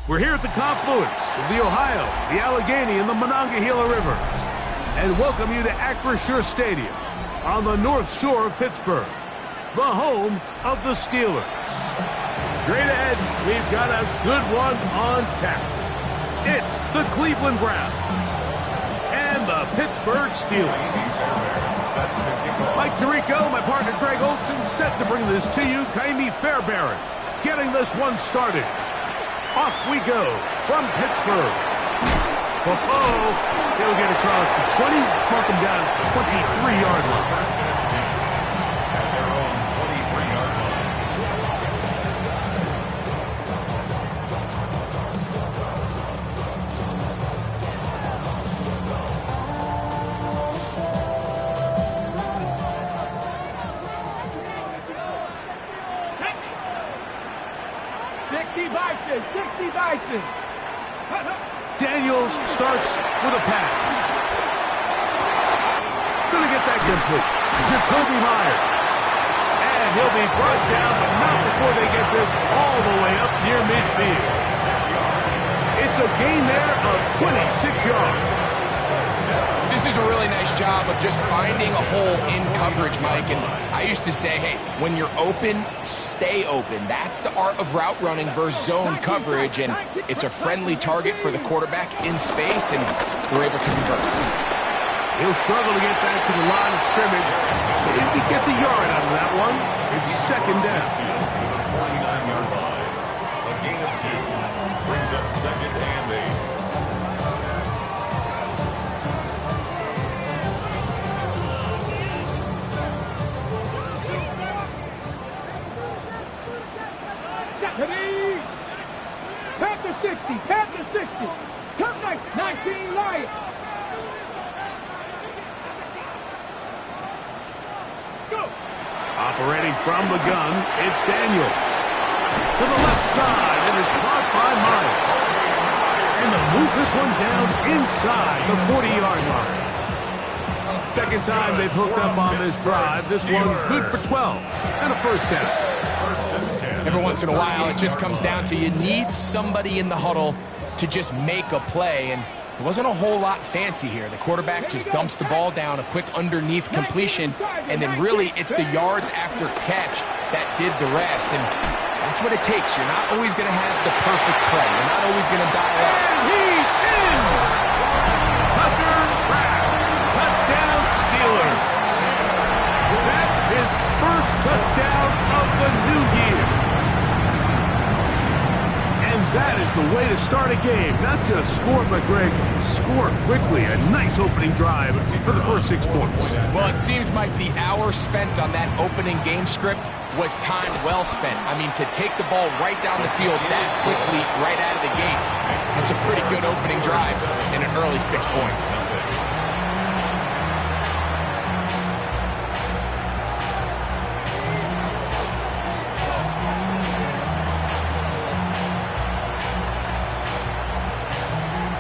We're here at the confluence of the Ohio, the Allegheny, and the Monongahela Rivers, and welcome you to Acrisure Stadium on the North Shore of Pittsburgh, the home of the Steelers. Straight ahead, we've got a good one on tap. It's the Cleveland Browns and the Pittsburgh Steelers. Mike Tirico, my partner Greg Olson, set to bring this to you. Kaimi Fairbairn getting this one started. Off we go from Pittsburgh. He'll get across the 20, mark him down at the 23-yard line. At their own 23-yard line. Daniels starts with a pass. Gonna get that complete. Jacoby Myers. And he'll be brought down, but not before they get this all the way up near midfield. It's a gain there of 26 yards. This is a really nice job of just finding a hole in coverage, Mike. And I used to say, hey, when you're open, stay open. That's the art of route running versus zone coverage. And it's a friendly target for the quarterback in space, and we're able to convert. He'll struggle to get back to the line of scrimmage. If he gets a yard out of that one, it's second down. 49-yard line. A gain of 2 brings up second and 8. Panther 60, Panther 60. Come back, 19 Lions. Go. Operating from the gun, it's Daniels. To the left side, it is caught by Myers. And they'll move this one down inside the 40-yard line. Second time they've hooked up on this drive. This one good for 12 and a first down. Every once in a while, it just comes down to you need somebody in the huddle to just make a play, and there wasn't a whole lot fancy here. The quarterback just dumps the ball down, a quick underneath completion, and then really it's the yards after catch that did the rest, and that's what it takes. You're not always going to have the perfect play. You're not always going to dial up. And he's in! Tucker Kraft, touchdown Steelers. That's his first touchdown of the new year. And that is the way to start a game. Not just score, but Greg, score quickly. A nice opening drive for the first 6 points. Well, it seems like the hour spent on that opening game script was time well spent. I mean, to take the ball right down the field that quickly, right out of the gates, that's a pretty good opening drive in an early 6 points.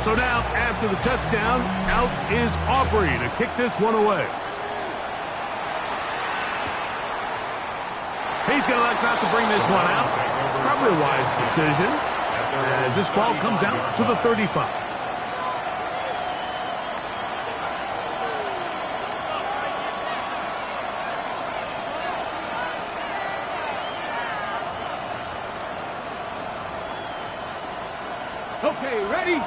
So now, after the touchdown, out is Aubrey to kick this one away. He's going to elect not to bring this one out. Probably a wise decision, as this ball comes out to the 35. Okay, ready?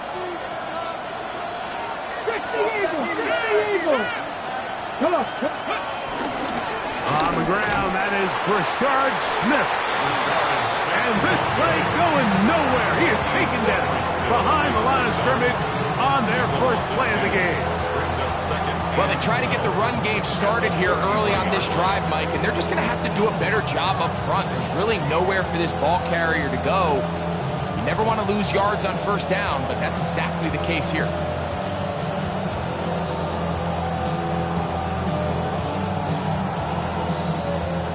60 Eagle! Come on. On the ground, that is Brashard Smith. And this play going nowhere. He is taken down behind the line of scrimmage on their first play of the game. Well, they try to get the run game started here early on this drive, Mike, and they're just going to have to do a better job up front. There's really nowhere for this ball carrier to go. You never want to lose yards on first down, but that's exactly the case here.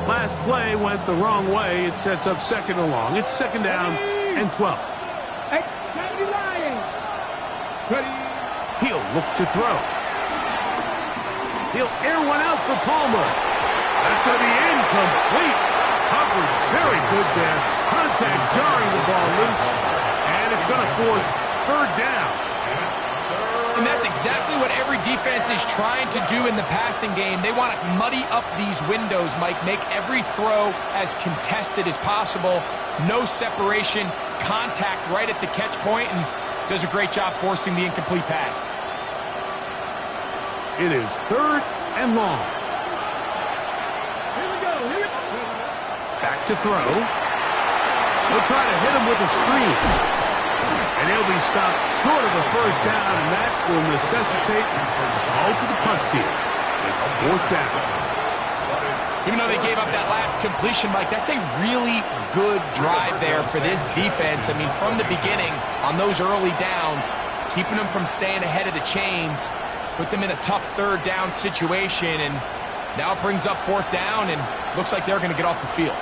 Last play went the wrong way. It sets up second and long. It's second down and 12. He'll look to throw. He'll air one out for Palmer. That's going to be incomplete. Covered very good there. Contact jarring the ball loose. And it's going to force third down. And that's exactly what every defense is trying to do in the passing game. They want to muddy up these windows, Mike, make every throw as contested as possible. No separation, contact right at the catch point, and does a great job forcing the incomplete pass. It is third and long. Here we go. Back to throw. He'll try to hit him with a screen. And he'll be stopped short of a first down, and that will necessitate a call to the punt team. It's fourth down. Even though they gave up that last completion, Mike, that's a really good drive there for this defense. I mean, from the beginning, on those early downs, keeping them from staying ahead of the chains, put them in a tough third down situation, and now it brings up fourth down, and looks like they're going to get off the field.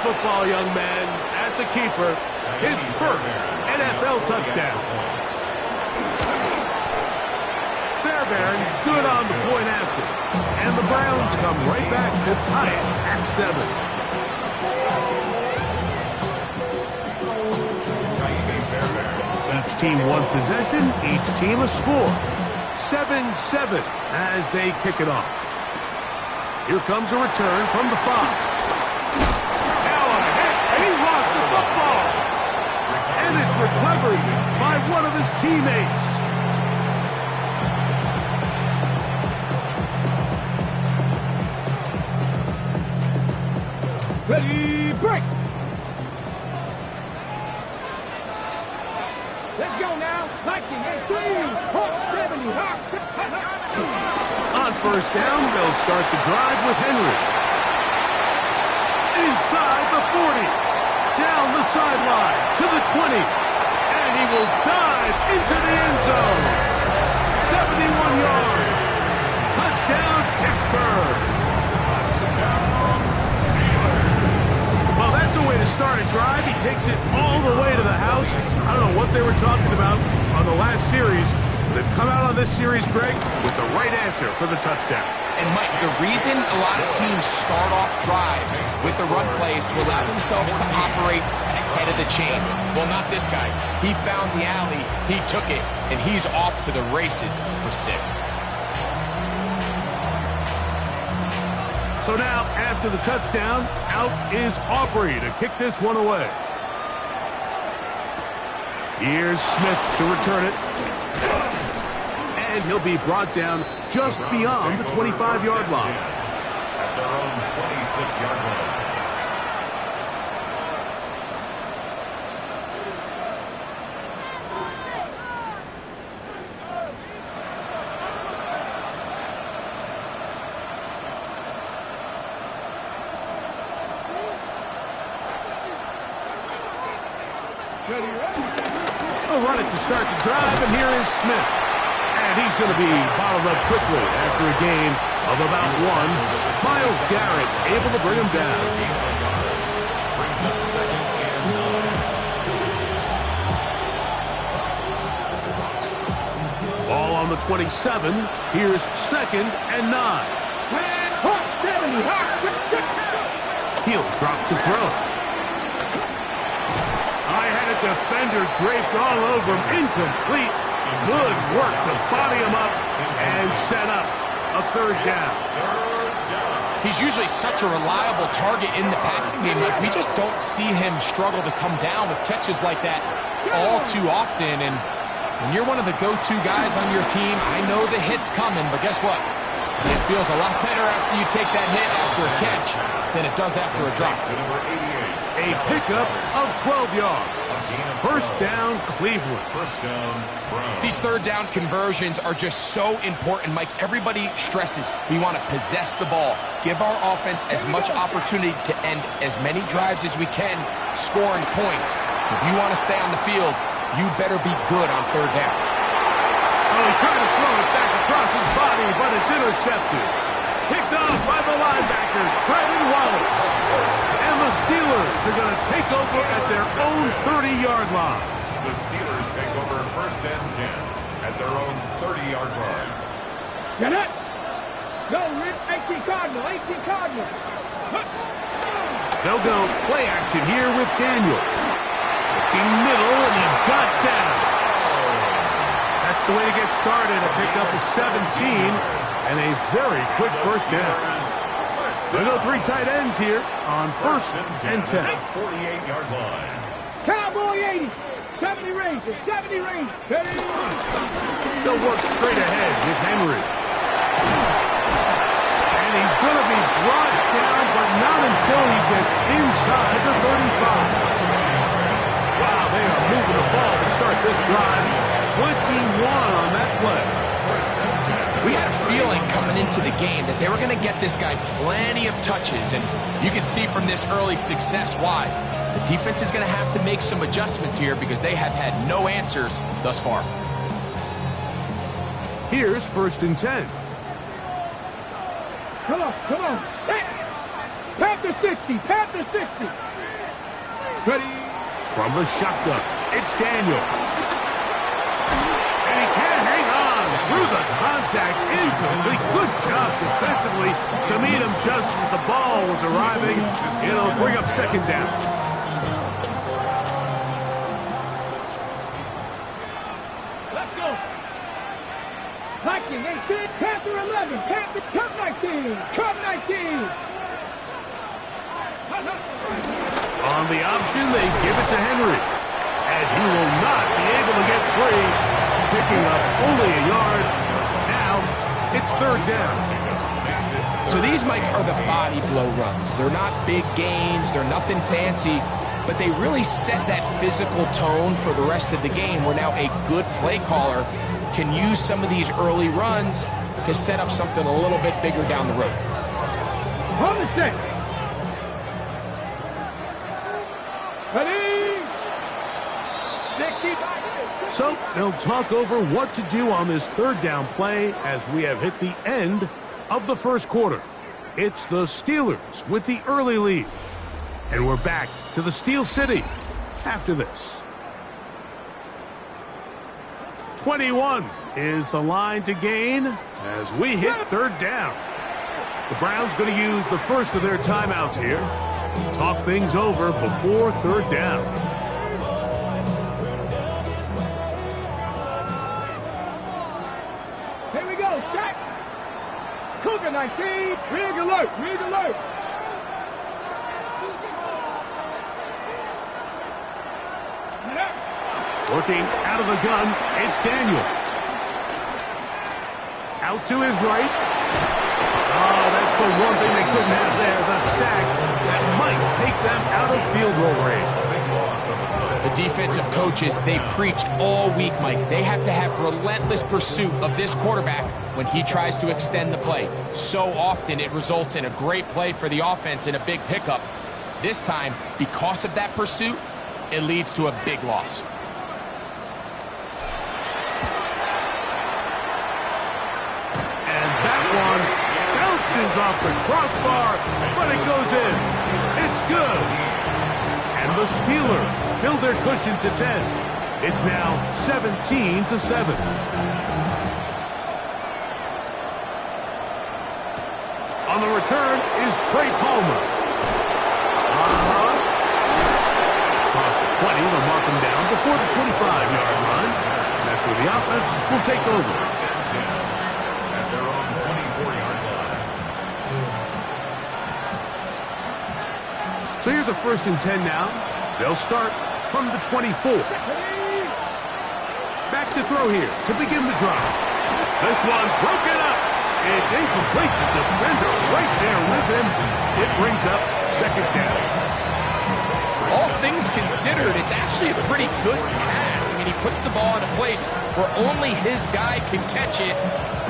Football, young man. That's a keeper. His first NFL touchdown. Fairbairn good on the point after. And the Browns come right back to tie it at 7. Each team one possession, each team a score. 7-7 as they kick it off. Here comes a return from the 5. And it's recovered by one of his teammates. Ready, break. Let's go now. 19-3, 70. On first down, they'll start the drive with Henry. Inside the 40. Down the sideline to the 20. And he will dive into the end zone. 71 yards. Touchdown, Pittsburgh. Well, that's a way to start a drive. He takes it all the way to the house. I don't know what they were talking about on the last series. They've come out on this series, Greg, with the right answer for the touchdown. And, Mike, the reason a lot of teams start off drives with the run plays to allow themselves to operate ahead of the chains. Well, not this guy. He found the alley, he took it, and he's off to the races for 6. So now, after the touchdown, out is Aubrey to kick this one away. Here's Smith to return it. And he'll be brought down just beyond the 25-yard line. At their own 26-yard line. They'll run it to start the drive, and here is Smith. And he's going to be bottled up quickly after a gain of about 1. Myles Garrett able to bring him down. Brings up second and 9. Ball on the 27. Here's second and 9. He'll drop to throw. I had a defender draped all over him. Incomplete. Good work to body him up and set up a third down. He's usually such a reliable target in the passing game. Like, we just don't see him struggle to come down with catches like that all too often. And when you're one of the go-to guys on your team, I know the hit's coming, but guess what? It feels a lot better after you take that hit after a catch than it does after a drop. A pickup of 12 yards. First down, Cleveland. First down, Browns. These third down conversions are just so important, Mike. Everybody stresses we want to possess the ball, give our offense as much opportunity to end as many drives as we can, scoring points. So if you want to stay on the field, you better be good on third down. Oh, he tried to throw it back across his body, but it's intercepted. Picked off by the linebacker, Trevin Wallace. And the Steelers are going to take over at their own 30-yard line. The Steelers take over first and 10 at their own 30-yard line. Get it. Go, Rick. 18 Cardinal. 18 Cardinal. They'll go play action here with Daniel. Looking middle, and he's got downs. That's the way to get started. A pickup of 17 and a very quick first down. They'll go three tight ends here on first and 10. 48-yard line. Cowboy 80. 70 Rangers. 70 Rangers. They'll work straight ahead with Henry. And he's going to be brought down, but not until he gets inside the 35. Wow, they are moving the ball to start this drive. 21 on that play. We had a feeling coming into the game that they were going to get this guy plenty of touches, and you can see from this early success why. The defense is going to have to make some adjustments here because they have had no answers thus far. Here's first and 10. Come on, come on. Panther 60, Panther 60. Ready. From the shotgun, it's Daniel. And he can't hang on through the contact. Incomplete. Good job defensively to meet him just as the ball was arriving. It'll bring up second down. Let's go. Viking 18, Panther 11, Panther, Cup 19, Cup 19. On the option, they give it to Henry. And he will not be able to get free. Picking up only a yard. Now, it's third down. So these, Mike, are the body blow runs. They're not big gains. They're nothing fancy. But they really set that physical tone for the rest of the game where now a good play caller can use some of these early runs to set up something a little bit bigger down the road. Hold the set. Ready? 60. So they'll talk over what to do on this third down play as we have hit the end of the first quarter. It's the Steelers with the early lead. And we're back to the Steel City after this. 21 is the line to gain as we hit third down. The Browns going to use the first of their timeouts here. Talk things over before third down. Here we go, Jack. Cougar 19, rig alert, rig alert. Working out of the gun, it's Daniel. Out to his right. Oh, that's the one thing they couldn't have there, the sack that might take them out of field goal range. The defensive coaches, they preached all week, Mike. They have to have relentless pursuit of this quarterback when he tries to extend the play. So often it results in a great play for the offense and a big pickup. This time, because of that pursuit, it leads to a big loss. Bounces off the crossbar, but it goes in. It's good. And the Steelers build their cushion to 10. It's now 17-7. On the return is Trey Palmer. Across the 20, they'll mark him down before the 25-yard line. That's where the offense will take over. So here's a first and 10 now. They'll start from the 24. Back to throw here to begin the drive. This one broken up. It's incomplete. The defender right there with him. It brings up second down. All things considered, it's actually a pretty good pass. I mean, he puts the ball in a place where only his guy can catch it.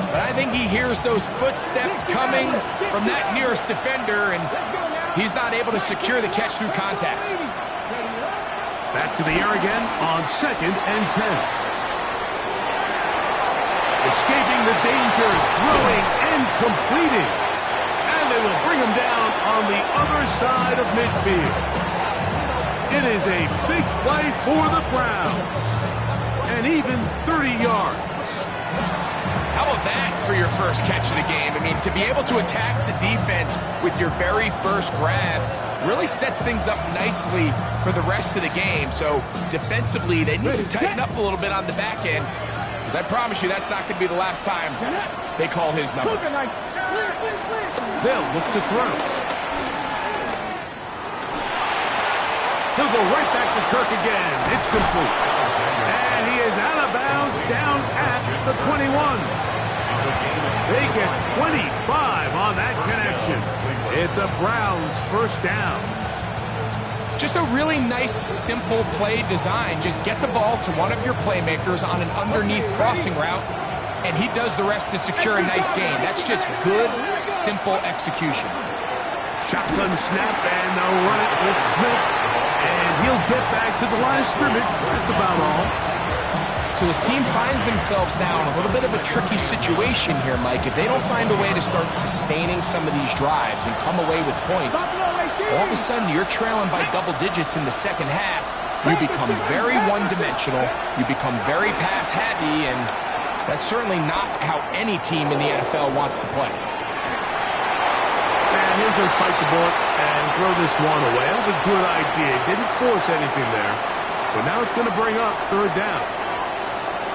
But I think he hears those footsteps coming from that nearest defender, and he's not able to secure the catch through contact. Back to the air again on second and 10. Escaping the danger, throwing and completing. will bring him down on the other side of midfield. It is a big play for the Browns. And even 30 yards. How about that for your first catch of the game? I mean, to be able to attack the defense with your very first grab really sets things up nicely for the rest of the game. So defensively, they need to tighten up a little bit on the back end, because I promise you that's not going to be the last time they call his number. They'll look to throw. He'll go right back to Kirk again. It's complete. And he is out of bounds down at the 21. They get 25 on that connection. It's a Browns first down. Just a really nice, simple play design. Just get the ball to one of your playmakers on an underneath crossing route, and he does the rest to secure a nice gain. That's just good, simple execution. Shotgun snap, and they'll run it with Smith. And he'll get back to the line of scrimmage. That's about all. So his team finds themselves now in a little bit of a tricky situation here, Mike. If they don't find a way to start sustaining some of these drives and come away with points, all of a sudden you're trailing by double digits in the second half. You become very one-dimensional. You become very pass-heavy, and that's certainly not how any team in the NFL wants to play. And he'll just bite the bullet and throw this one away. That was a good idea. Didn't force anything there. But now it's going to bring up third down.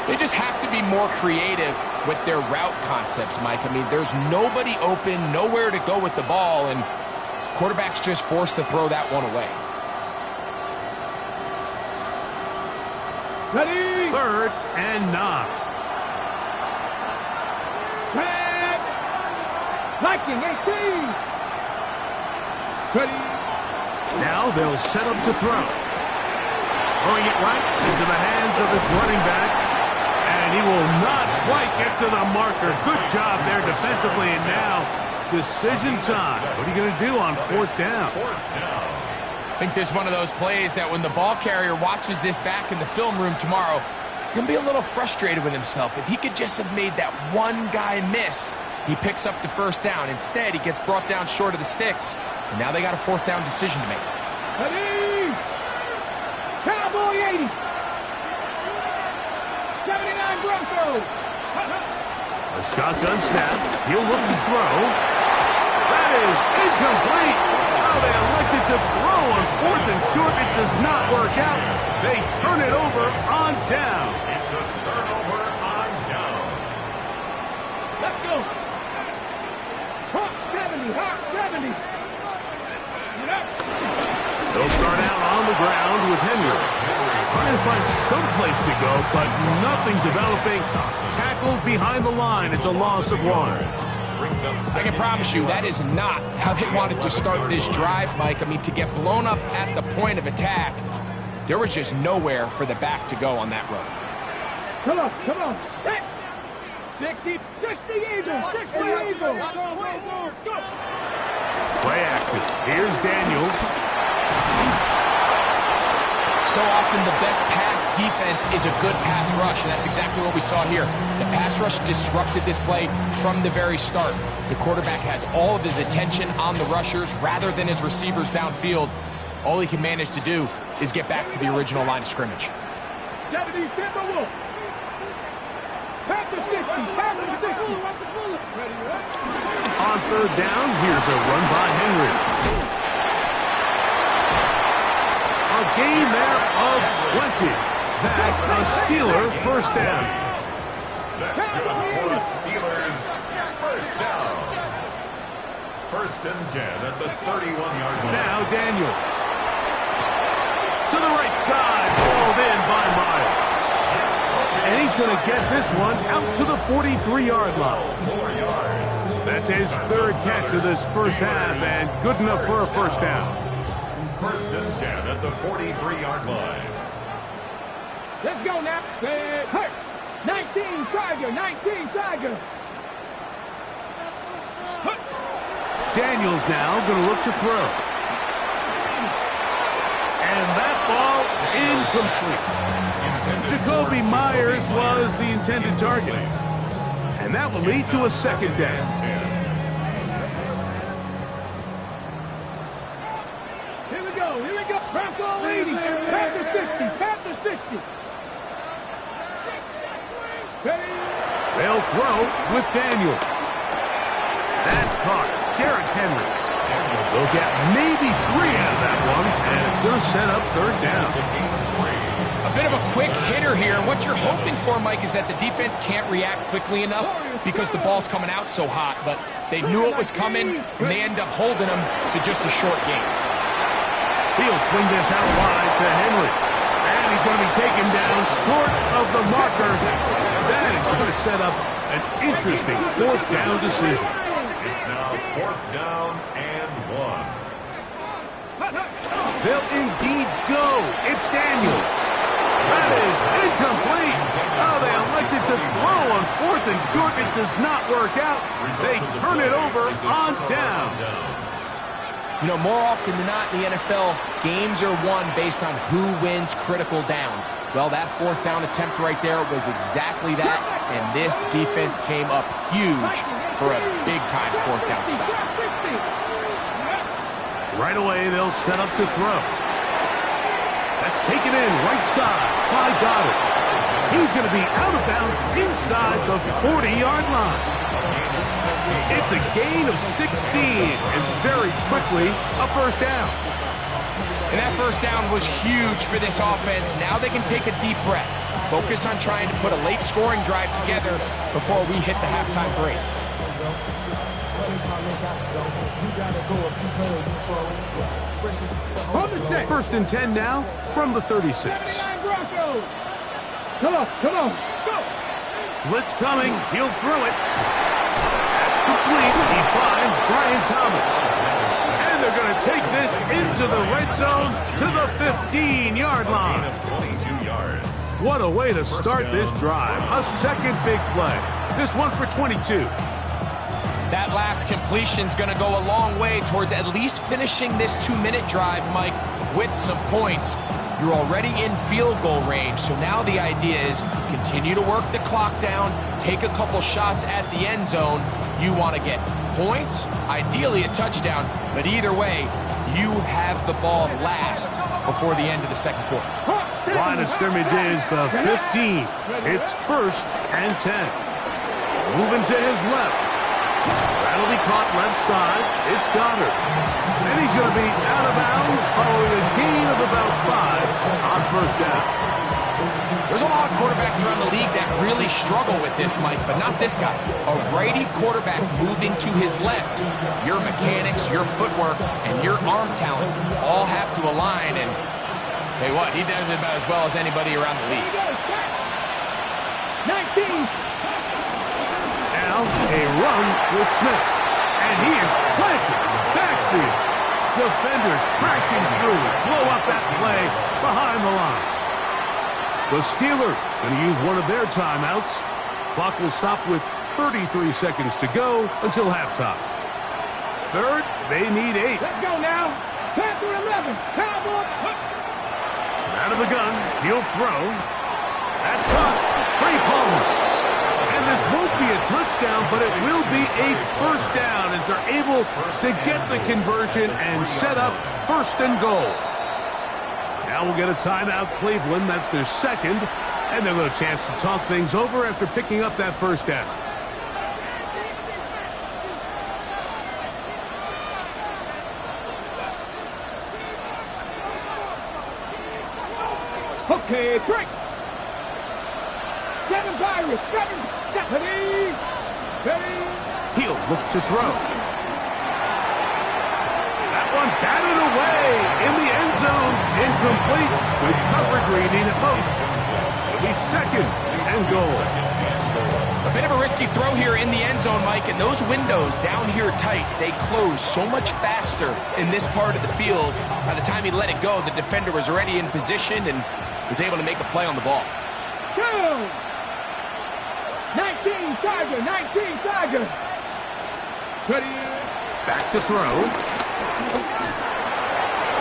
They just have to be more creative with their route concepts, Mike. I mean, there's nobody open, nowhere to go with the ball, and quarterback's just forced to throw that one away. Ready? Third and 9. Set. Liking 18. Ready? Now they'll set up to throw. Throwing it right into the hands of his running back. And he will not quite get to the marker. Good job there defensively. And now, decision time. What are you going to do on fourth down? I think this is one of those plays that when the ball carrier watches this back in the film room tomorrow, he's going to be a little frustrated with himself. If he could just have made that one guy miss, he picks up the first down. Instead, he gets brought down short of the sticks. And now they got a fourth down decision to make. Ready? Cowboy 80. 79 Broncos. A shotgun snap. He'll look to throw. That is incomplete. Oh, they elected to throw on fourth and short. It does not work out. They turn it over on down. It's a turnover on down. Let's go. Hawk 70. Hawk 70. Get up. They'll start out on the ground with Henry. Trying to find some place to go, but nothing developing. Tackled behind the line. It's a loss of 1. I can promise you that is not how they wanted to start this drive, Mike. I mean, to get blown up at the point of attack, there was just nowhere for the back to go on that run. Come on, come on. 60 Eagles, 60 Eagles. Go. Play action. Here's Daniels. So often the best pass defense is a good pass rush, and that's exactly what we saw here. The pass rush disrupted this play from the very start. The quarterback has all of his attention on the rushers rather than his receivers downfield. All he can manage to do is get back to the original line of scrimmage. 70 Timber Wolf. Pass the 60, pass the 60. On third down, here's a run by Henry. A gain there of 20. That's a Steeler first down. That's good for the Steelers. First down. First and 10 at the 31-yard line. Now Daniels. To the right side, called in by Myers. And he's going to get this one out to the 43-yard line. 4 yards. That's his third catch of this first half, and good enough for a first down. First and 10 at the 43-yard line. Let's go now. Hurt. 19 Tiger, 19 Tiger. Daniels now going to look to throw. And that ball incomplete. Jacoby Myers was the intended target. And that will lead to a second down. 80. Past the 60. Past the 60. They'll throw with Daniels. That's caught. Derrick Henry. They'll get maybe 3 out of that one, and it's going to set up third down. A bit of a quick hitter here. What you're hoping for, Mike, is that the defense can't react quickly enough because the ball's coming out so hot. But they knew it was coming, and they end up holding them to just a short game. He'll swing this out wide to Henry. And he's going to be taken down short of the marker. That is going to set up an interesting fourth down decision. It's now 4th down and 1. They'll indeed go. It's Daniels. That is incomplete. Oh, they elected to throw on 4th and short. It does not work out. They turn it over on down. You know, more often than not in the NFL, games are won based on who wins critical downs. Well, that 4th down attempt right there was exactly that, and this defense came up huge for a big-time 4th down stop. Right away, they'll set up to throw. That's taken in right side by Goddard. He's going to be out of bounds inside the 40-yard line. It's a gain of 16, and very quickly, a first down. And that first down was huge for this offense. Now they can take a deep breath, focus on trying to put a late scoring drive together before we hit the halftime break. First and 10 now from the 36. Come on, go. Blitz coming, he'll throw it. That's complete. He finds Brian Thomas. And they're going to take this into the red zone to the 15-yard line. 22 yards. What a way to start this drive. A second big play. This one for 22. That last completion's going to go a long way towards at least finishing this 2-minute drive, Mike, with some points. You're already in field goal range, so now the idea is continue to work the clock down, take a couple shots at the end zone. You want to get points, ideally a touchdown, but either way, you have the ball last before the end of the second quarter. Line of scrimmage is the 15. It's 1st and 10. Moving to his left. That'll be caught left side. It's Goddard. And he's going to be out of bounds following a gain of about 5 on first down. There's a lot of quarterbacks around the league that really struggle with this, Mike, but not this guy. A righty quarterback moving to his left. Your mechanics, your footwork, and your arm talent all have to align. And tell you what, he does it about as well as anybody around the league. 19. Now a run with Smith. And he is planted backfield. Defenders crashing through. Blow up that play behind the line. The Steelers going to use one of their timeouts. Clock will stop with 33 seconds to go until halftime. Third, they need 8. Let's go now. Pass to 11. Cowboys. Out of the gun, he'll throw. That's caught. Free Palmer. And this won't be a touchdown, but it will be a first down as they're able to get the conversion and set up 1st and goal. Now we'll get a timeout, Cleveland. That's their second. And they'll have a chance to talk things over after picking up that first down. Okay, break. 7 Pirates. 7. Stephanie. He'll look to throw. That one batted away in the end zone. Incomplete. Good coverage where you need it most. It'll be 2nd and goal. A bit of a risky throw here in the end zone, Mike, and those windows down here tight, they close so much faster in this part of the field. By the time he let it go, the defender was already in position and was able to make a play on the ball. 19 Tiger. 19 Tiger. Ready. Back to throw.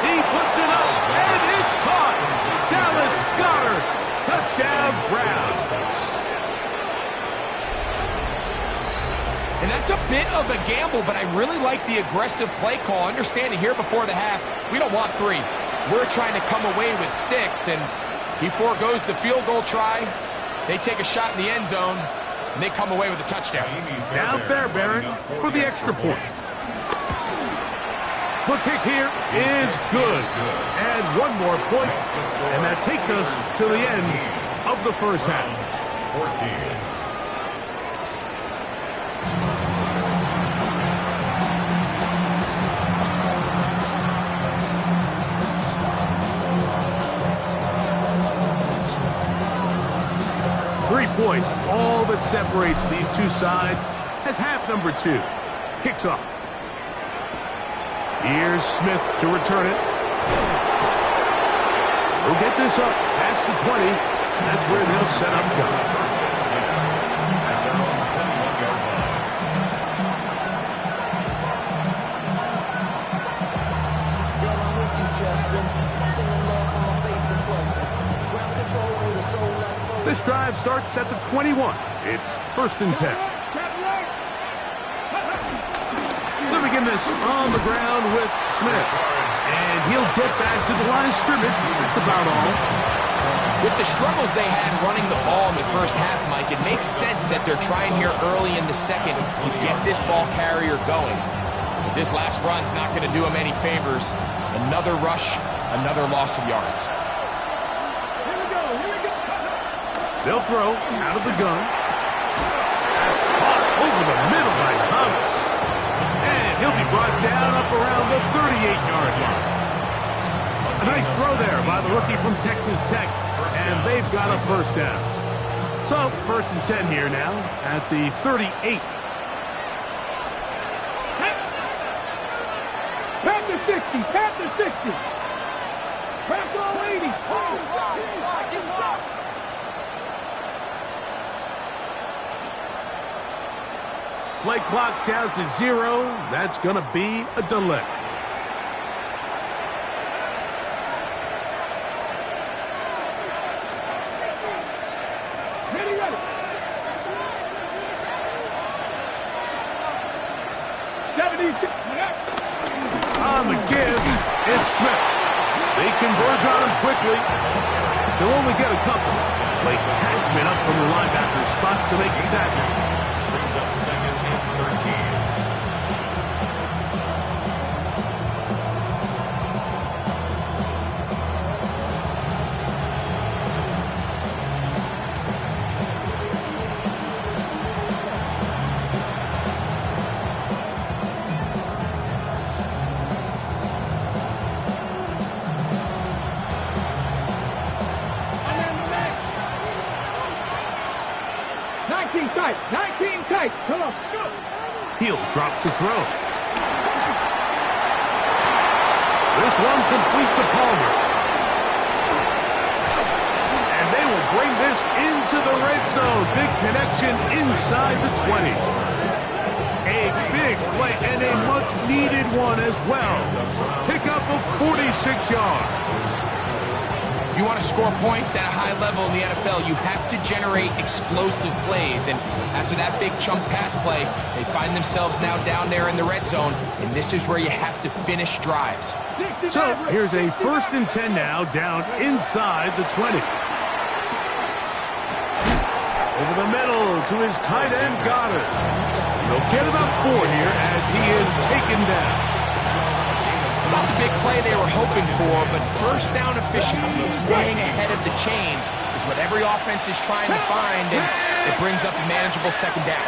He puts it up, and it's caught. Dallas Goddard. Touchdown, Browns. And that's a bit of a gamble, but I really like the aggressive play call. Understanding here before the half, we don't want 3. we're trying to come away with 6, and he forgoes the field goal try. They take a shot in the end zone, and they come away with a touchdown. Now Fairbairn for the extra point. The kick here is good. And one more point, and that takes us to the end of the first half. 14. 3 points, all that separates these two sides, as half number 2 kicks off. Here's Smith to return it. He'll get this up past the 20. That's where they'll set up shop. This drive starts at the 21. It's 1st and 10. They'll begin this on the ground with Smith. And he'll get back to the line of scrimmage. That's about all. With the struggles they had running the ball in the first half, Mike, it makes sense that they're trying here early in the second to get this ball carrier going. But this last run's not going to do him any favors. Another rush, another loss of yards. They'll throw out of the gun. That's caught over the middle by Thomas. And he'll be brought down up around the 38-yard line. A nice throw there by the rookie from Texas Tech. And they've got a first down. So, 1st and 10 here now at the 38. Panther 60, Panther 60. Panther 80. Play clock down to 0. That's going to be a delay. Ready, ready. 76. On the give, it's Smith. They converge on him quickly. They'll only get a couple. Blake Cashman up from the linebacker spot to make the tackle. Brings up 2nd and 13. Come on, go. He'll drop to throw. This one complete to Palmer. And they will bring this into the red zone. Big connection inside the 20. A big play and a much-needed one as well. Pickup of 46 yards. If you want to score points at a high level in the NFL, you have to generate explosive plays. And after that big chunk pass play, they find themselves now down there in the red zone. And this is where you have to finish drives. So here's a 1st and 10 now down inside the 20. Over the middle to his tight end, Goddard. He'll get about 4 here as he is taken down. It's not the big play they were hoping for, but first down efficiency, staying ahead of the chains, is what every offense is trying to find, and it brings up a manageable 2nd down.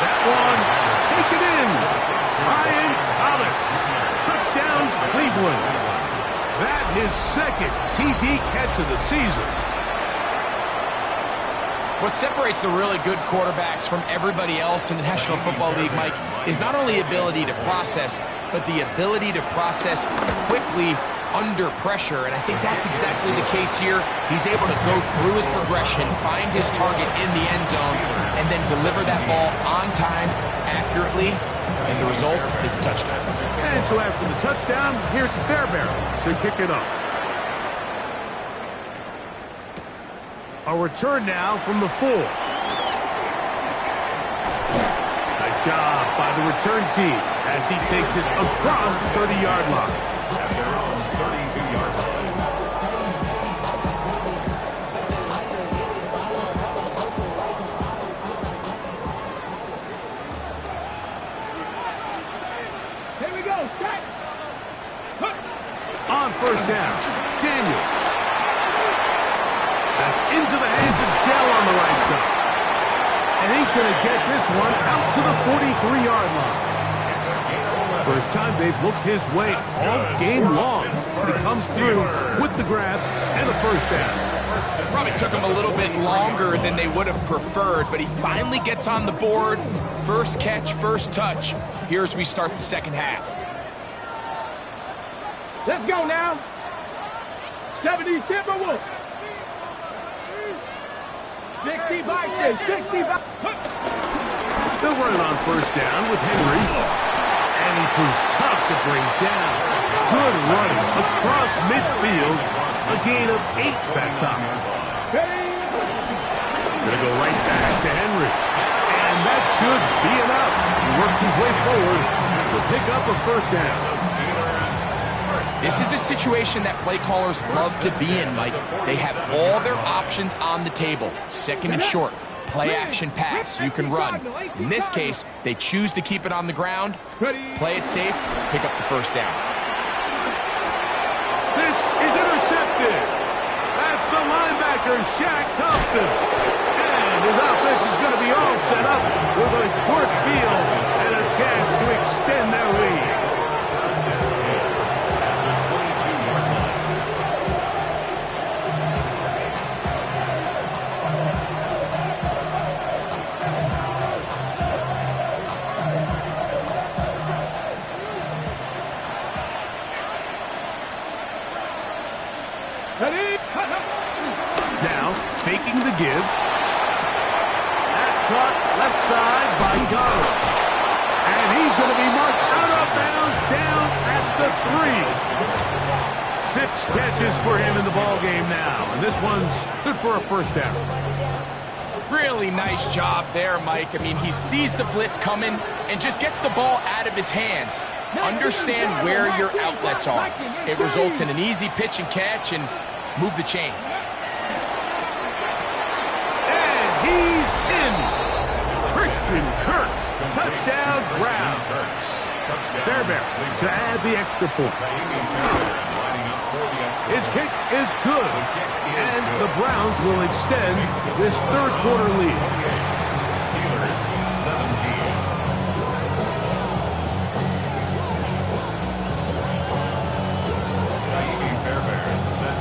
That one taken in. Ryan Thomas. Touchdowns, Cleveland. That his 2nd TD catch of the season. What separates the really good quarterbacks from everybody else in the National Football League, Mike, is not only ability to process, but the ability to process quickly under pressure. And I think that's exactly the case here. He's able to go through his progression, find his target in the end zone, and then deliver that ball on time, accurately, and the result is a touchdown. And so after the touchdown, here's Fairbairn to kick it off. A return now from the 4. Nice Nice job by the return team as he takes it across the 30-yard line. At their own 32-yard line. Here we go. Set. On first down, Daniel. That's into the hands of Dell on the right side. And he's going to get this one out to the 43-yard line. First time they've looked his way all game long. But he comes through with the grab and a first down. Probably took him a little bit longer than they would have preferred, but he finally gets on the board. First catch, first touch. Here as we start the second half. Let's go now. 70 Timberwolves. 60 Vikings. 60 Vikings. They'll run it on first down with Henry. And he proves tough to bring down. Good running across midfield. A gain of 8 that time. Gonna go right back to Henry. And that should be enough. He works his way forward to pick up a first down. This is a situation that play callers love to be in, Mike. They have all their options on the table. Second and short, play action pass, you can run. In this case, they choose to keep it on the ground, play it safe, pick up the first down. This is intercepted. That's the linebacker, Shaq Thompson. And his offense is going to be all set up with a short field and a chance to extend their lead. Now, faking the give. That's caught left side by Garland. And he's going to be marked out of bounds down at the 3. 6 catches for him in the ball game now. And this one's good for a first down. Really nice job there, Mike. I mean, he sees the blitz coming and just gets the ball out of his hands. Understand where your outlets are. It results in an easy pitch and catch and move the chains. And he's in. Christian Kirk. Touchdown, Brown. Fairbairn to add the extra point. His kick is good. And the Browns will extend this third quarter lead. Steelers 17.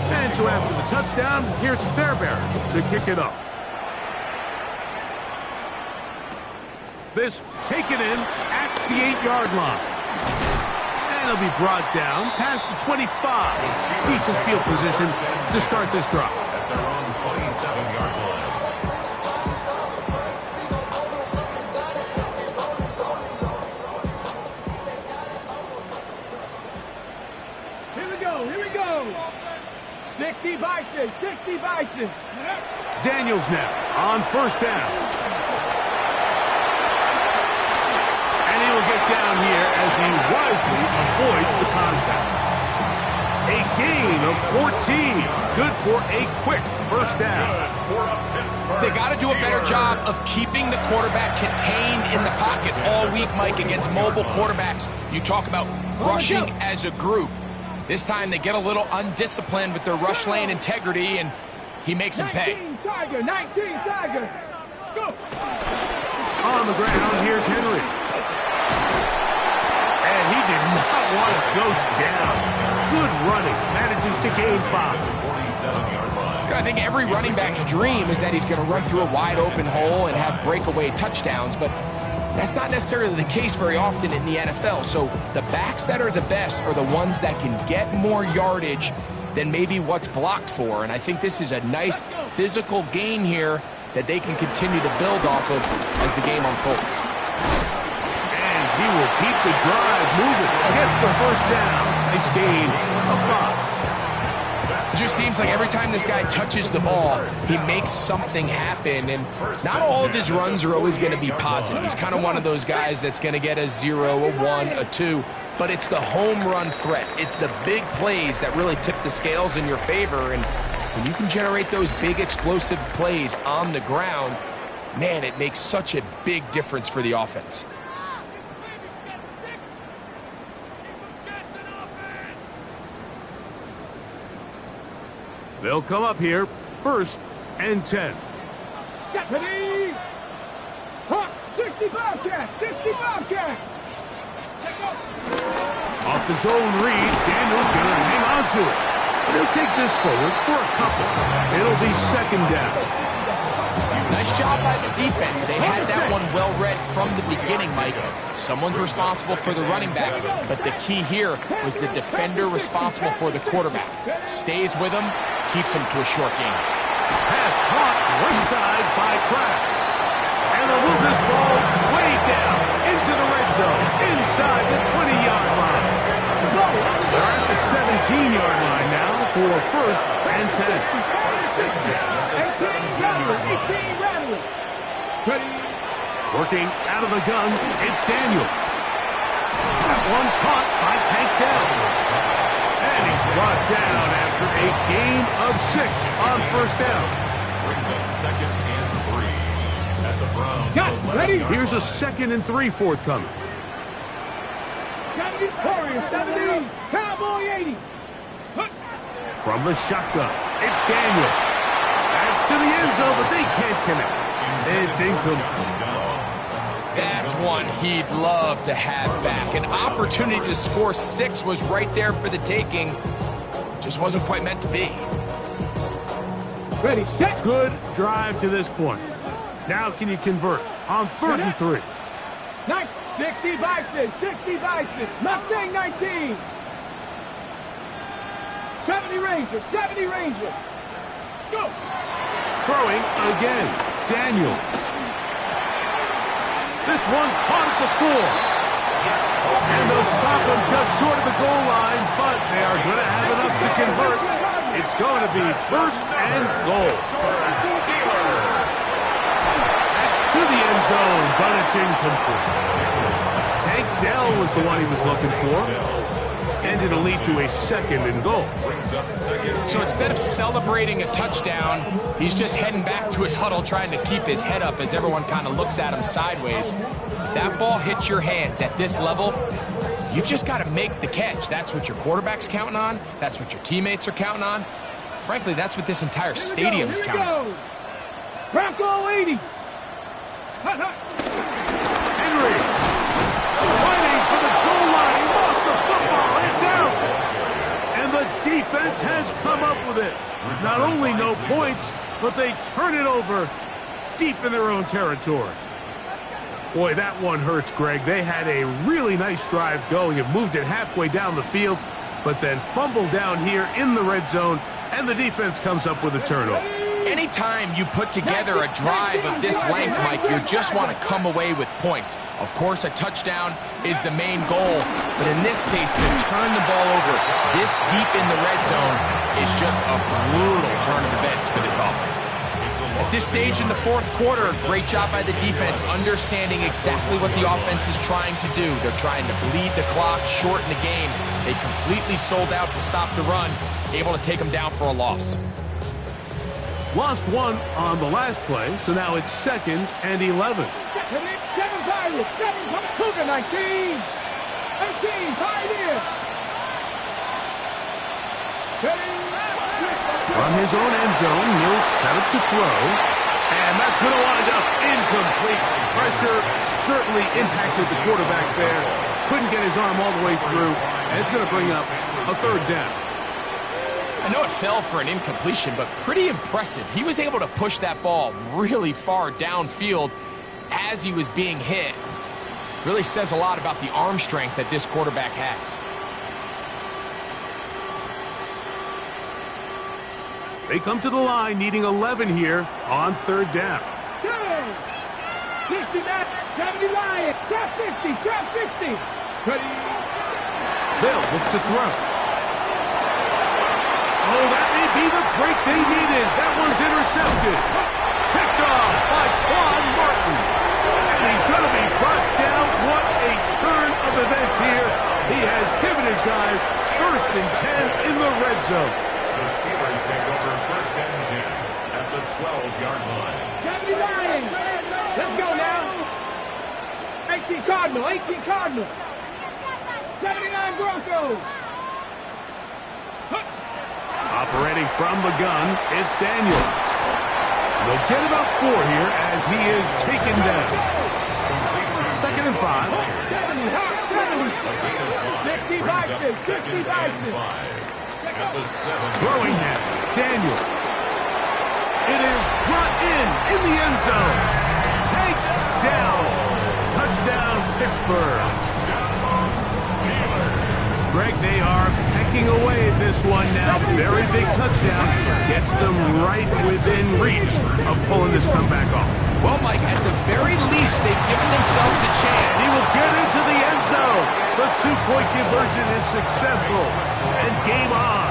And so after the touchdown, here's Fairbairn to kick it up. This taken in at the 8-yard line. And it'll be brought down past the 25. Decent field position to start this drive. At their own 27-yard line. Here we go. Here we go. 60 Vikings. 60 Vikings. Daniels now on first down. And he will get down here as he wisely avoids the contact. A gain of 14. Good for a quick first down. They got to do a better job of keeping the quarterback contained in the pocket all week, Mike, against mobile quarterbacks. You talk about rushing as a group. This time they get a little undisciplined with their rush lane integrity, and he makes them pay. 19 Tiger. 19 Tiger. Go. On the ground, here's Henry. And he did not want to go down. Good running. Manages to gain 5. 47-yard line. I think every running back's dream is that he's going to run through a wide open hole and have breakaway touchdowns, but that's not necessarily the case very often in the NFL. So the backs that are the best are the ones that can get more yardage than maybe what's blocked for. And I think this is a nice physical gain here that they can continue to build off of as the game unfolds. And he will keep the drive moving. Gets the first down. Nice gain of 5. It just seems seems like every time this guy touches the ball, he makes something happen, and not all of his runs are always going to be positive. He's kind of one of those guys that's going to get a 0, a 1, a 2, but it's the home run threat. It's the big plays that really tip the scales in your favor, and when you can generate those big explosive plays on the ground, man, it makes such a big difference for the offense. They'll come up here, 1st and 10. Deputy! Hawk, 65 catch, 65 catch. Off the zone read, Daniel's going to hang on to it. They'll take this forward for a couple. It'll be 2nd down. Nice job by the defense. They had that one well read from the beginning, Mike. Someone's responsible for the running back, but the key here was the defender responsible for the quarterback. Stays with him, keeps him to a short game. Pass caught right side by Kraft. And they'll move this ball way down into the red zone, inside the 20-yard line. They're at the 17-yard line now for 1st and 10. 18 Rattler. Ready. Working out of the gun, it's Daniel. That one caught by Tank Dell. And he's brought down after a gain of 6 on 1st down. Brings up 2nd and 3 at the Browns. Got it. Ready. Here's a 2nd and 3 forthcoming. 70 Warriors, 70. Cowboy 80. From the shotgun, it's Daniel. That's to the end zone, but they can't connect. It's incomplete. That's one he'd love to have back. An opportunity to score 6 was right there for the taking. Just wasn't quite meant to be. Ready, set. Good drive to this point. Now can you convert on 3rd and 3? Nice. 60 Vices, 60 Vices. Mustang 19. 70 Rangers, 70 Rangers. Let's go. Throwing again, Daniel. This one caught at the 4. And they'll stop him just short of the goal line, but they are going to have enough to convert. It's going to be 1st and goal. That's to the end zone, but it's incomplete. Tank Dell was the one he was looking for. And it'll lead to a 2nd and goal. So instead of celebrating a touchdown, he's just heading back to his huddle trying to keep his head up as everyone kind of looks at him sideways. If that ball hits your hands at this level, you've just got to make the catch. That's what your quarterback's counting on. That's what your teammates are counting on. Frankly, that's what this entire stadium's counting on. Bronco 80. Henry fighting for the goal line. He lost the football. It's out. And the defense has come up with it. Not only no points, but they turn it over deep in their own territory. Boy, that one hurts, Greg. They had a really nice drive going and moved it halfway down the field, but then fumbled down here in the red zone, and the defense comes up with a turnover. Anytime you put together a drive of this length, Mike, you just want to come away with points. Of course, a touchdown is the main goal, but in this case, to turn the ball over this deep in the red zone is just a brutal turn of events for this offense. At this stage in the 4th quarter, great job by the defense, understanding exactly what the offense is trying to do. They're trying to bleed the clock, shorten the game. They completely sold out to stop the run, able to take them down for a loss. Lost 1 on the last play, so now it's 2nd and 11. 7 Pirates, 7 Cougar 19. 18 Pioneers. From his own end zone, he'll set it to throw. And that's going to wind up incomplete. Pressure certainly impacted the quarterback there. Couldn't get his arm all the way through. And it's going to bring up a 3rd down. I know it fell for an incompletion, but pretty impressive. He was able to push that ball really far downfield as he was being hit. Really says a lot about the arm strength that this quarterback has. They come to the line needing 11 here on 3rd down. 60 back, 70 Lions, trap 50, trap 50. Ready. They'll look to throw. Oh, that may be the break they needed. That one's intercepted. Picked off by Quan Martin. And he's going to be brought down. What a turn of events here. He has given his guys 1st and 10 in the red zone. The Steelers take over 1st and 10 at the 12-yard line. 79. Let's go now. 18 Cardinal, 18 Cardinal. 79 Broncos. Operating from the gun, it's Daniels. They'll get about 4 here as he is taken down. 2nd and 5. 60 Bison, 60 Bison. At the 7. Throwing now, Daniels. It is brought in the end zone. Take down. Touchdown, Pittsburgh. Greg, they are pecking away at this one now. Very big touchdown. Gets them right within reach of pulling this comeback off. Well, Mike, at the very least, they've given themselves a chance. He will get into the end zone. The 2-point conversion is successful. And game on.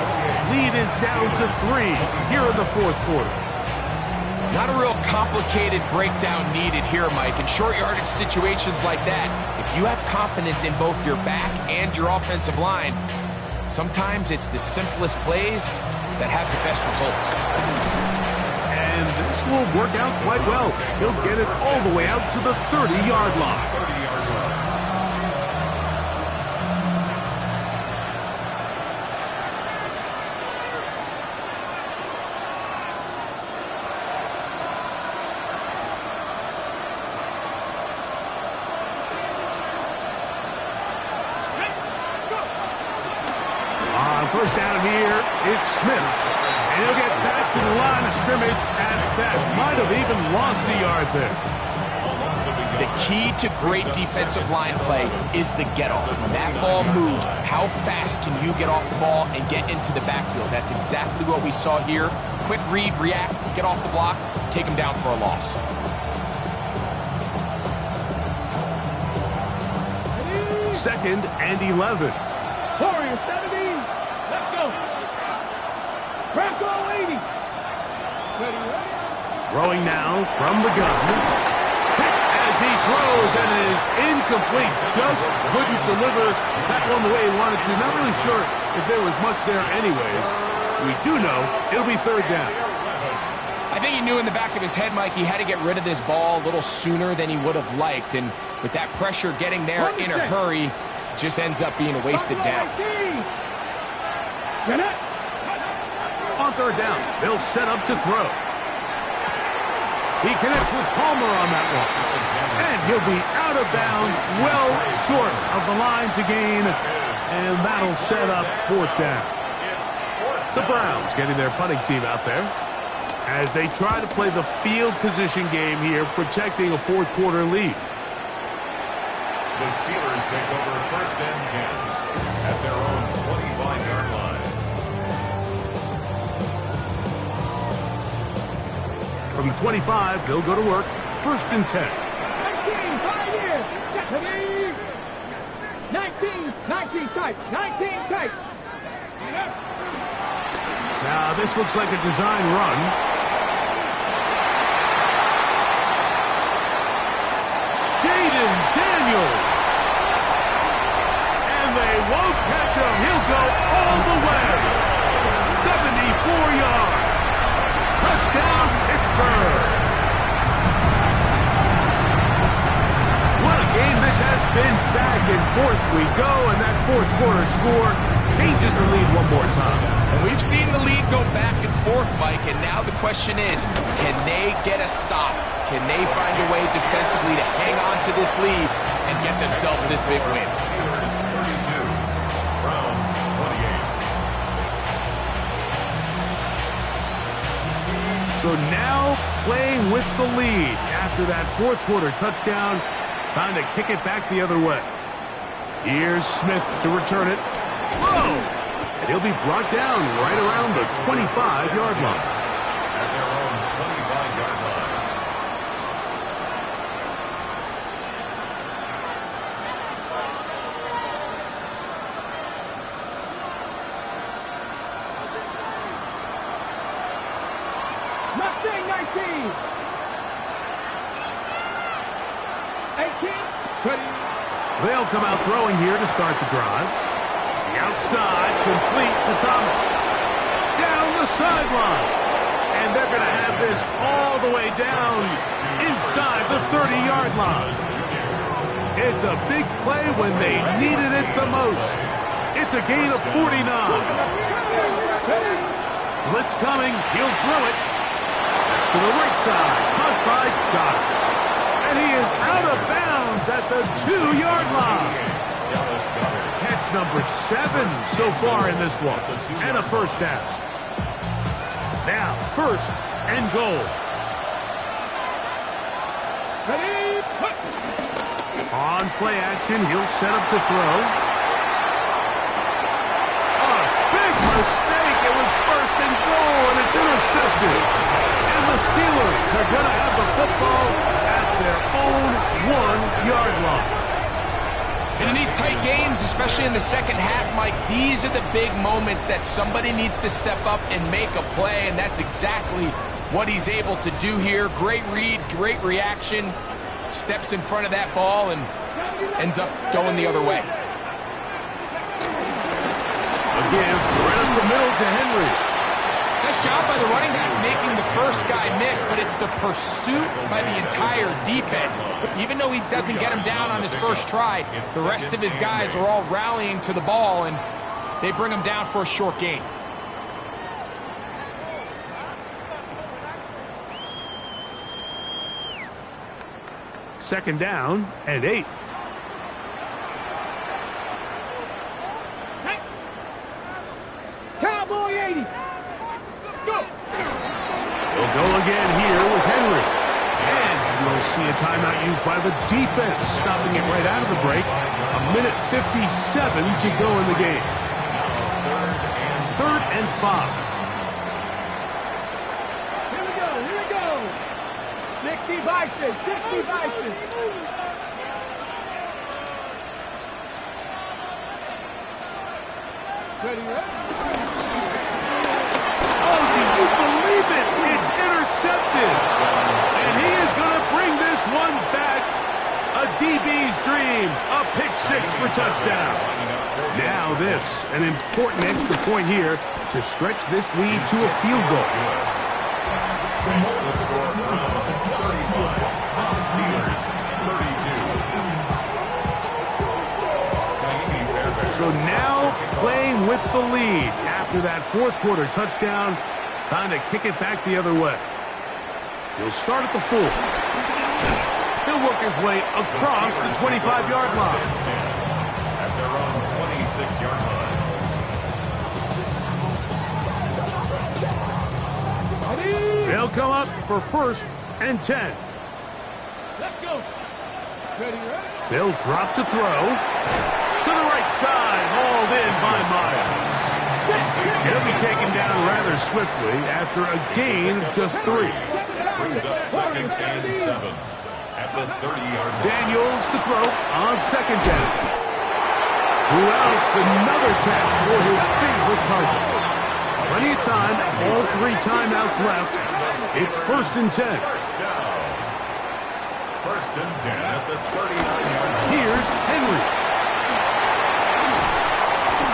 Lead is down to 3 here in the 4th quarter. Not a real complicated breakdown needed here, Mike. In short yardage situations like that, if you have confidence in both your back and your offensive line, sometimes it's the simplest plays that have the best results. And this will work out quite well. He'll get it all the way out to the 30-yard line. First down here, it's Smith. And he'll get back to the line of scrimmage at best. Might have even lost a yard there. The key to great defensive line play is the get-off. When that ball moves, how fast can you get off the ball and get into the backfield? That's exactly what we saw here. Quick read, react, get off the block, take him down for a loss. 2nd and 11. Warriors 70. Let's go. Bronco 80. Ready. Throwing now from the gun. As he throws and is incomplete. Just couldn't deliver that one the way he wanted to. Not really sure if there was much there anyways. We do know it'll be 3rd down. I think he knew in the back of his head, Mike, he had to get rid of this ball a little sooner than he would have liked. And with that pressure getting there in a hurry, it just ends up being a wasted down. On 3rd down, they'll set up to throw. He connects with Palmer on that one. And he'll be out of bounds, well short of the line to gain. And that'll set up 4th down. The Browns getting their punting team out there as they try to play the field position game here, protecting a 4th quarter lead. The Steelers take over 1st and 10 at their own 25-yard line. From the 25, they'll go to work. 1st and 10. 19 tight. 19 tight. Now, this looks like a design run. Jaden Daniels. And they won't catch him. He'll go all the way. 74 yards. Touchdown, Pittsburgh. What a game this has been. Back and forth we go, and that 4th quarter score changes the lead one more time. And we've seen the lead go back and forth, Mike, and now the question is, can they get a stop? Can they find a way defensively to hang on to this lead and get themselves this big win? Steelers 32, Browns 28. So now playing with the lead after that 4th quarter touchdown. Time to kick it back the other way. Here's Smith to return it. Whoa! And he'll be brought down right around the 25-yard line. At their own 25-yard line. They'll come out throwing here to start the drive. The outside, complete to Thomas. Down the sideline. And they're going to have this all the way down inside the 30-yard line. It's a big play when they needed it the most. It's a gain of 49. Blitz coming. He'll throw it. That's to the right side. Caught by Scott. And he is out of bounds at the 2-yard line. Catch number 7 so far in this one. And a first down. Now, first and goal. On play action, he'll set up to throw. A big mistake. It was first and goal, and it's intercepted. And the Steelers are going to have the football at their own 1-yard line. And in these tight games, especially in the second half, Mike, these are the big moments that somebody needs to step up and make a play, and that's exactly what he's able to do here. Great read, great reaction, steps in front of that ball and ends up going the other way. Again, right up the middle to Henry. Nice job by the running back making the first guy miss, but it's the pursuit by the entire defense. Even though he doesn't get him down on his first try, the rest of his guys are all rallying to the ball, and they bring him down for a short gain. Second down and 8. Cowboy 80. Go. They'll go again here with Henry. And you'll see a timeout used by the defense, stopping it right out of the break. A minute 57 to go in the game. Third and 5. Here we go. 60 Vices, 60 Vices. Ready, Oh, do you believe it? It's intercepted. And he is going to bring this one back. A DB's dream. A pick 6 for touchdown. Now this, an important extra point here to stretch this lead to a field goal. So now playing with the lead after that fourth quarter touchdown. Time to kick it back the other way. He'll start at the 4. He'll work his way across the 25-yard line. At their own 26-yard line. They'll come up for first and 10. Let's go. Ready. They'll drop to throw. To the right side, hauled in by Miles. He'll be taken down rather swiftly after a gain of just 3. Brings up second and 7 at the 30-yard line. Daniels to throw on second down. Who else? Another catch for his favorite target. Plenty of time, all 3 timeouts left. It's first and 10. First and 10 at the 39-yard line. Here's Henry.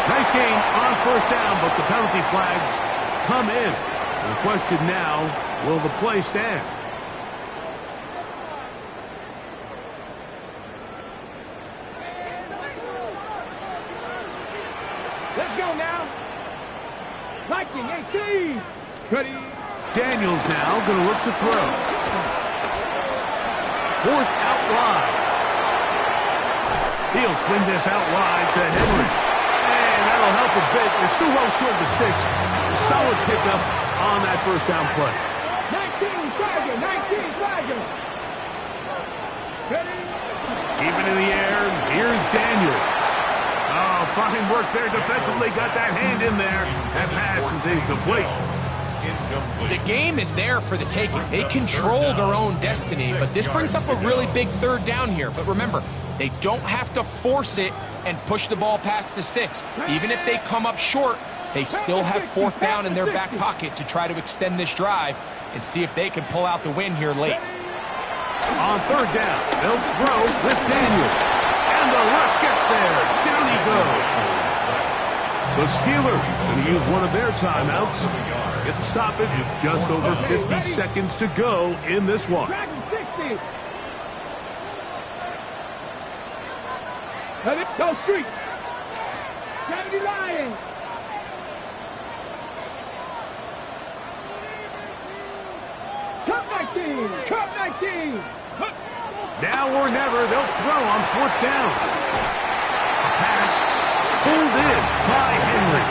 Nice gain on first down, but the penalty flags come in. The question now, will the play stand? Let's go now. Viking 18. Ready. Daniels now going to look to throw. Forced out wide. He'll swing this out wide to Henry. That'll help a bit. They're still well short of the sticks. A solid pickup on that first down play. 19 Tiger. Ready? Even in the air, here's Daniels. Oh, fine work there defensively. Got that hand in there. That pass is incomplete. The game is there for the taking. They control their own destiny, but this brings up a really big third down here. But remember, they don't have to force it and push the ball past the sticks. Even if they come up short, they still have fourth down in their back pocket to try to extend this drive and see if they can pull out the win here late. On third down, they'll throw with Daniels. And the rush gets there. Down he goes. The Steelers going to use one of their timeouts. Get the stoppage with just over 50 seconds to go in this one. Let it go street. 70 Lions. Cup 19. Cup 19. Now or never, they'll throw on fourth down. A pass pulled in by Henry.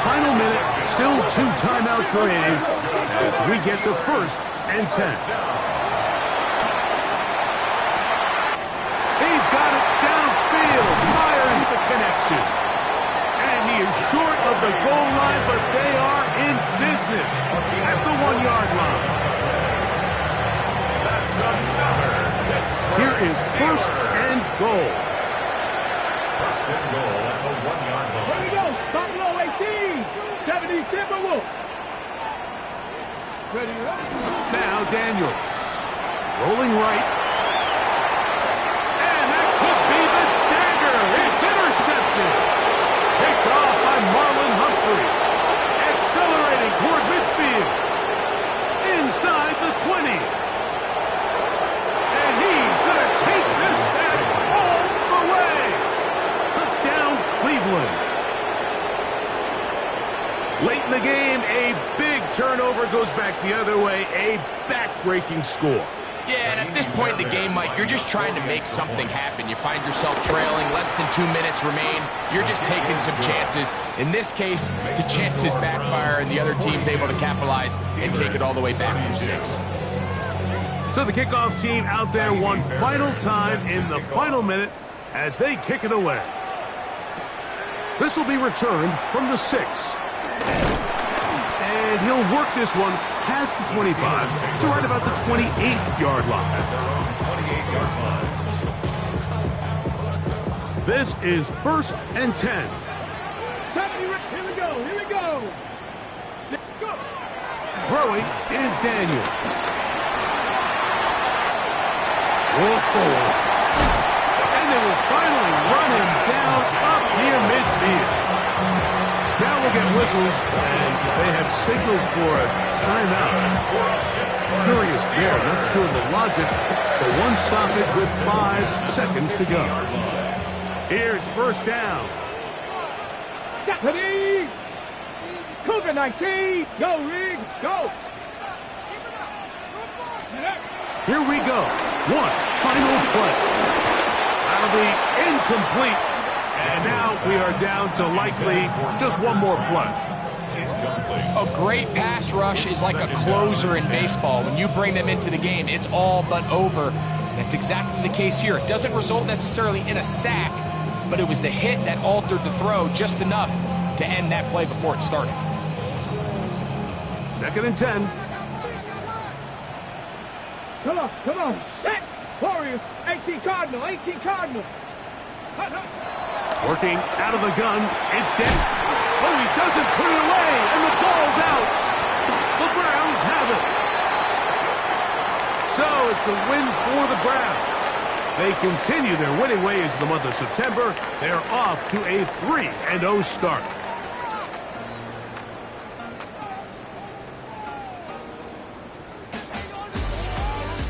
Final minute, still 2 timeouts remaining as we get to 1st and 10. He's got it downfield. Fires the connection. And he is short of the goal line, but they are in business at the 1-yard line. That's another. Here is 1st and goal. 1st and goal at the 1-yard line. Here we go. Buffalo 18. 70 Timberwolves. Ready, ready. Now Daniels. Rolling right. And that could be the dagger. It's intercepted. Picked off by Marlon Humphrey. Accelerating toward midfield. Inside the 20. And he's going to take this back all the way. Touchdown, Cleveland. Late in the game, a big turnover goes back the other way. A back-breaking score. Yeah, and at this point in the game, Mike, you're just trying to make something happen. You find yourself trailing, less than 2 minutes remain. You're just taking some chances. In this case, the chances backfire, and the other team's able to capitalize and take it all the way back from 6. So the kickoff team out there one final time in the final minute as they kick it away. This will be returned from the 6. And he'll work this one past the 25 to right about the 28-yard line. This is 1st and 10. 70, here we go. Here we go. Go. Throwing is Daniel. Whoa. And they will finally run him down up near midfield. Now we'll get whistles, and they have signaled for a timeout. Curious there, not sure the logic, but one stoppage with 5 seconds to go. Here's 1st down. Ready. Cougar 19. Go, Rig. Go. Here we go. One final play. That'll be incomplete. And now we are down to likely just one more play. A great pass rush is like a closer in baseball. When you bring them into the game, it's all but over. That's exactly the case here. It doesn't result necessarily in a sack, but it was the hit that altered the throw just enough to end that play before it started. 2nd and 10. Come on. Set. Warriors. 18 Cardinal. 18 Cardinal. Working out of the gun. It's dead. Oh, he doesn't put it away, and the ball's out. The Browns have it. So it's a win for the Browns. They continue their winning ways in the month of September. They're off to a 3-0 start.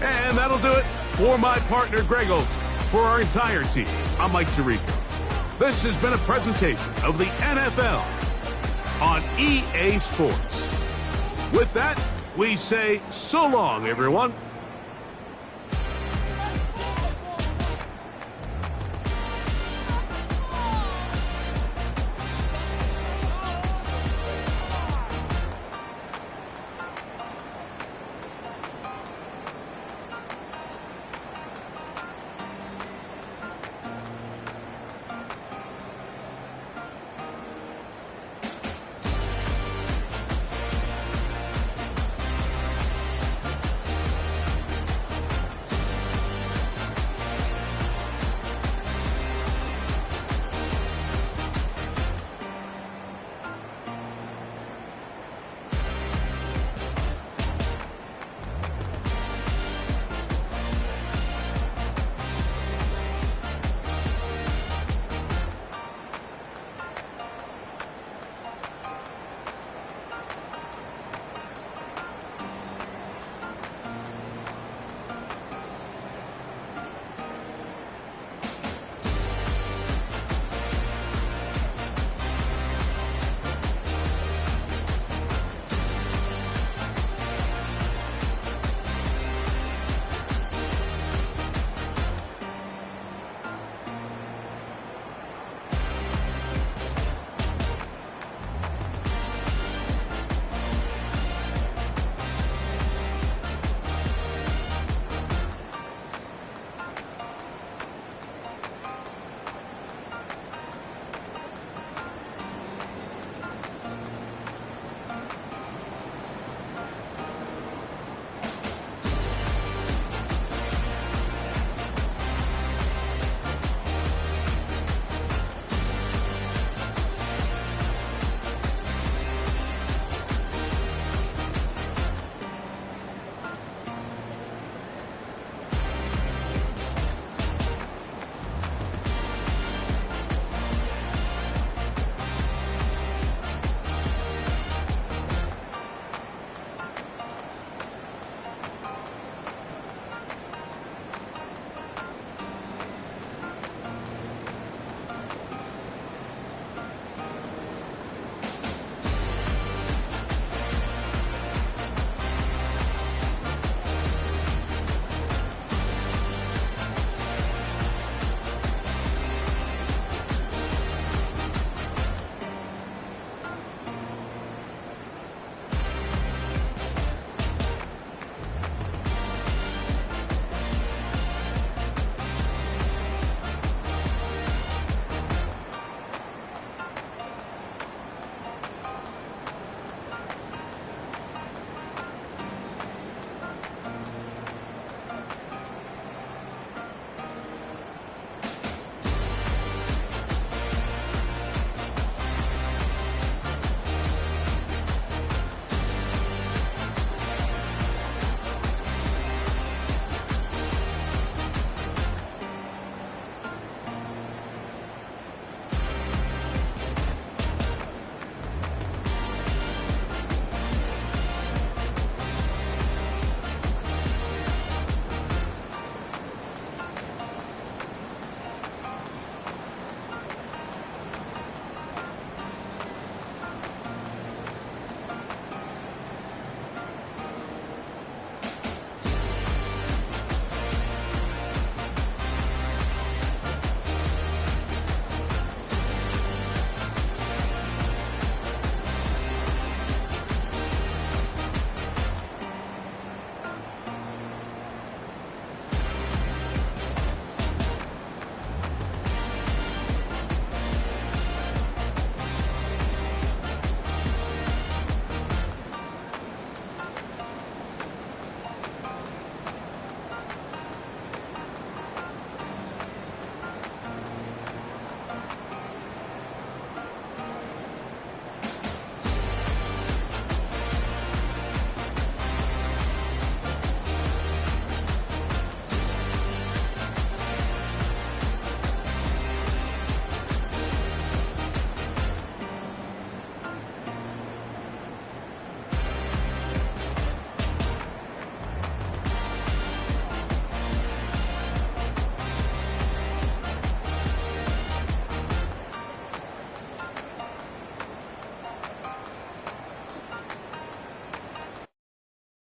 And that'll do it for my partner, Greg Olson. For our entire team, I'm Mike Tirico. This has been a presentation of the NFL on EA Sports. With that, we say so long, everyone.